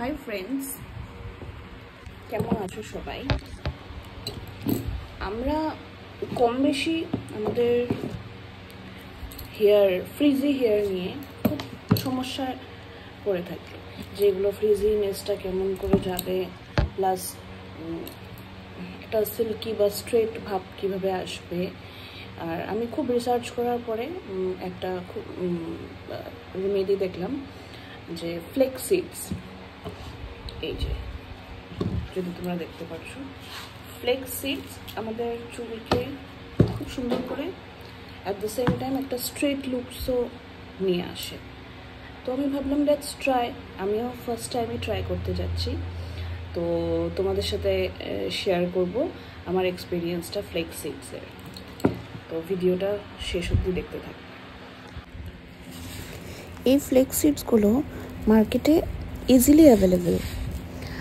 Hi friends, কেমন আছো সবাই? আমরা কম বেশি আমাদের ফ্রিজি হেয়ার নিয়ে খুব সমস্যায় পড়ে থাকি। যেগুলো ফ্রিজিনেসটা কেমন করে যাবে, প্লাস একটা সিল্কি বা স্ট্রেট ভাব কীভাবে আসবে। আর আমি খুব রিসার্চ করার পরে একটা খুব রেমেডি দেখলাম, যে ফ্লেক্স সিডস। এই যে যদি তোমরা দেখতে পাচ্ছ, ফ্লেক্স সিডস আমাদের চুলকে খুব সুন্দর করে অ্যাট দ্য সেম টাইম একটা স্ট্রেট লুকসও নিয়ে আসে। তো আমি ভাবলাম লেটস ট্রাই। আমিও ফার্স্ট টাইমে ট্রাই করতে যাচ্ছি, তো তোমাদের সাথে শেয়ার করব আমার এক্সপিরিয়েন্সটা ফ্লেক্স সিডসের। তো ভিডিওটা শেষ অবধি দেখতে থাকবে। এই ফ্লেক্স সিডসগুলো মার্কেটে ইজিলি অ্যাভেলেবেল।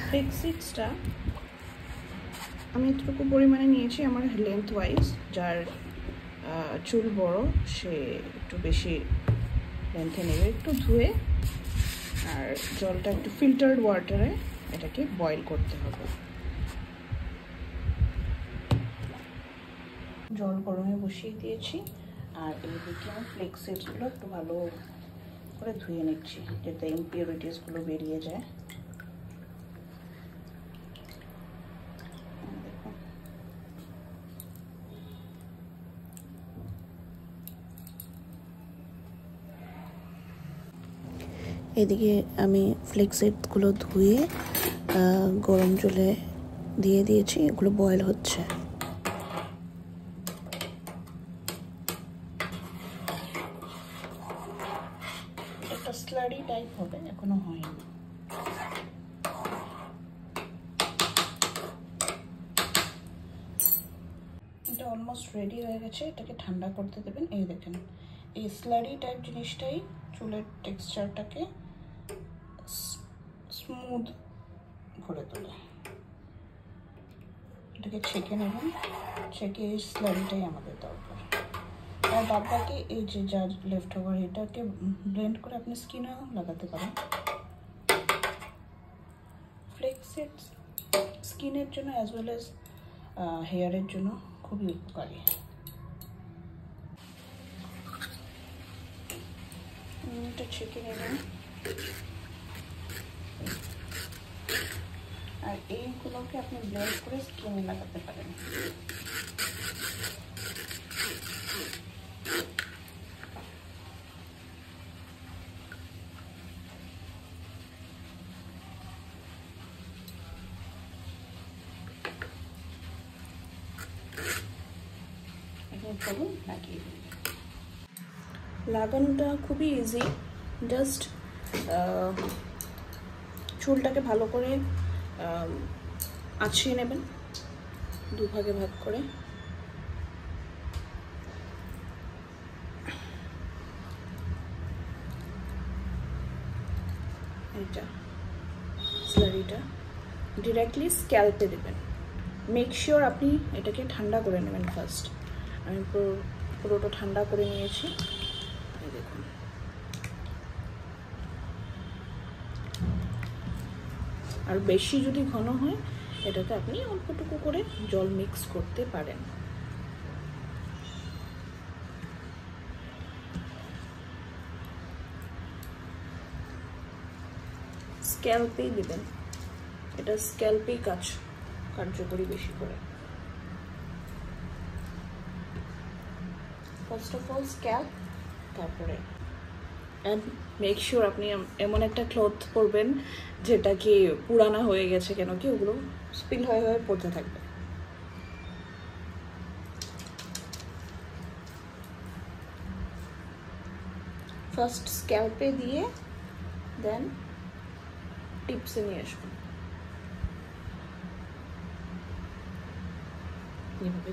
ফ্লেক্স সিডসটা আমি এতটুকু পরিমাণে নিয়েছি আমার লেন্থ ওয়াইজ। যার চুল বড় সে একটু বেশি লেন্থে নেবে। একটু ধুয়ে আর জলটা একটু ফিল্টার্ড ওয়াটারে এটাকে বয়েল করতে হবে। জল গরমে বসিয়ে দিয়েছি, আর এইদিকে আমি ফ্লেক্স সিডসগুলো একটু ভালো করে ধুয়ে নিচ্ছি যাতে ইমপিউরিটিসগুলো বেরিয়ে যায়। এদিকে আমি ফ্লেক্স সিডসগুলো ধুয়ে গরম জলে দিয়ে দিয়েছি, এগুলো বয়েল হচ্ছে। একটা স্লারি টাইপ হবে, এখনো হয়নি। এটা অলমোস্ট রেডি হয়ে গেছে, এটাকে ঠান্ডা করতে দেবেন। এই দেখেন, এই স্লারি টাইপ জিনিসটাই চুলের টেক্সচারটাকে স্মুথ করে তোলে। এটাকে ছেঁকে নেবেন, ছেঁকে এই স্লারিটাই আমাদের দরকার। আর বাদ বাকি এই যে যা লেফট ওভার, এটাকে ব্লেন্ড করে আপনি স্কিনেও লাগাতে পারেন। ফ্লেক্স সিডস স্কিনের জন্য অ্যাজ ওয়েল অ্যাজ হেয়ারের জন্য খুবই উপকারী। এটা ছেঁকে নেবেন, আর এইগুলোকে আপনি ব্লেন্ড করে স্কিনে লাগাতে পারেন। লাগানোটা খুবই ইজি। জাস্ট চুলটাকে ভালো করে আঁচড়িয়ে নেবেন, দুভাগে ভাগ করে। এটা স্লারিটা ডিরেক্টলি স্ক্যাল্পে দেবেন। মেক শিওর আপনি এটাকে ঠান্ডা করে নেবেন ফার্স্ট। আমি পুরোটা ঠান্ডা করে নিয়েছি, দেখুন। আর বেশি যদি ঘন হয়, এটাতে আপনি অল্পটুকু করে জল মিক্স করতে পারেন। স্ক্যাল্পেই দিবেন, এটা স্ক্যাল্পেই কার্যকরী বেশি করে। ফার্স্ট অফ অল স্ক্যাল্প, তারপরে অ্যান্ড মেক শিওর আপনি এমন একটা ক্লথ পরবেন যেটা কি পুরানা হয়ে গেছে, কেন কি ওগুলো স্পিল হয়ে হয়ে পড়তে থাকবে। ফার্স্ট স্ক্যাল্পে দিয়ে দেন টিপসে নিয়ে আসবেন।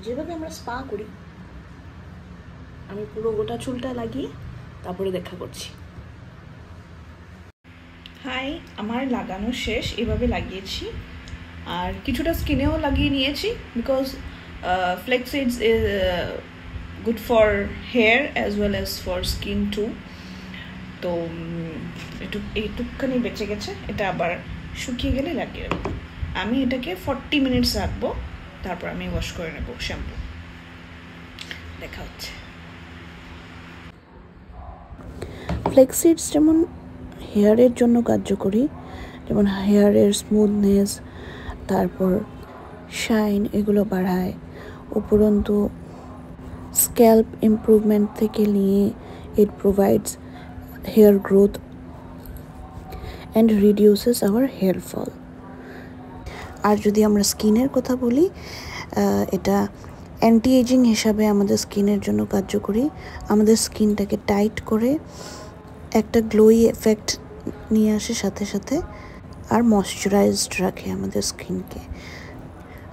যেভাবে আমরা স্পা করি, আমি পুরো গোটা চুলটা লাগিয়ে তারপরে দেখা করছি। হাই, আমার লাগানো শেষ। এভাবে লাগিয়েছি, আর কিছুটা স্কিনেও লাগিয়ে নিয়েছি, because flax seeds is good for hair as well as for skin too. তো এইটুকখানি বেঁচে গেছে, এটা আবার শুকিয়ে গেলে লাগিয়ে দেবো। আমি এটাকে 40 মিনিটস রাখবো, তারপর আমি ওয়াশ করে নেবো শ্যাম্পু। দেখা হচ্ছে। ফ্লেক্স সিডস যেমন হেয়ারের জন্য কার্যকরী, যেমন হেয়ারের স্মুথনেস, তারপর শাইন এগুলো বাড়ায়। উপরন্তু স্ক্যাল্প ইমপ্রুভমেন্ট থেকে নিয়ে it provides hair growth and reduces our hair fall. আর যদি আমরা স্কিনের কথা বলি, এটা অ্যান্টি এজিং হিসাবে আমাদের স্কিনের জন্য কার্যকরী। আমাদের স্কিনটাকে টাইট করে একটা গ্লোই এফেক্ট নিয়ে আসে সাথে সাথে, আর ময়শ্চারাইজড রাখে আমাদের স্কিনকে।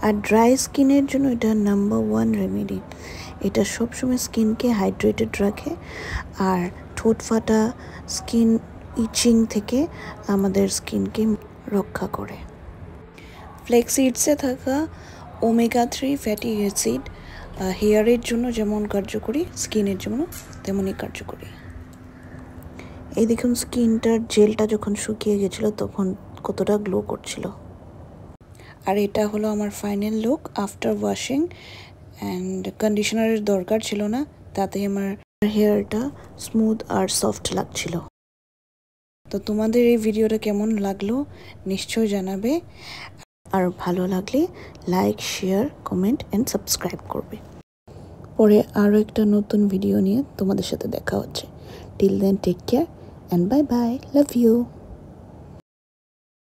আর ড্রাই স্কিনের জন্য এটা নাম্বার 1 রেমেডি। এটা সবসময় স্কিনকে হাইড্রেটেড রাখে আর ঠোঁট ফাটা, স্কিন ইচিং থেকে আমাদের স্কিনকে রক্ষা করে। ফ্লেক্স সিডসে থাকা ওমেগা 3 ফ্যাটি অ্যাসিড হেয়ারের জন্য যেমন কার্যকরী, স্কিনের জন্য তেমনই কার্যকরী। এই দেখুন স্কিনটার জেলটা যখন শুকিয়ে গেছিলো তখন কতটা গ্লো করছিল। আর এটা হলো আমার final look after washing, and কন্ডিশনারের দরকার ছিল না, তাতে আমার হেয়ারটা স্মুথ আর সফট লাগছিল। তো তোমাদের এই ভিডিওটা কেমন লাগলো নিশ্চয়ই জানাবে, আর ভালো লাগলে like, share, comment and subscribe করবে। পরে আরও একটা নতুন ভিডিও নিয়ে তোমাদের সাথে দেখা হচ্ছে। Till then take care and bye bye, love you.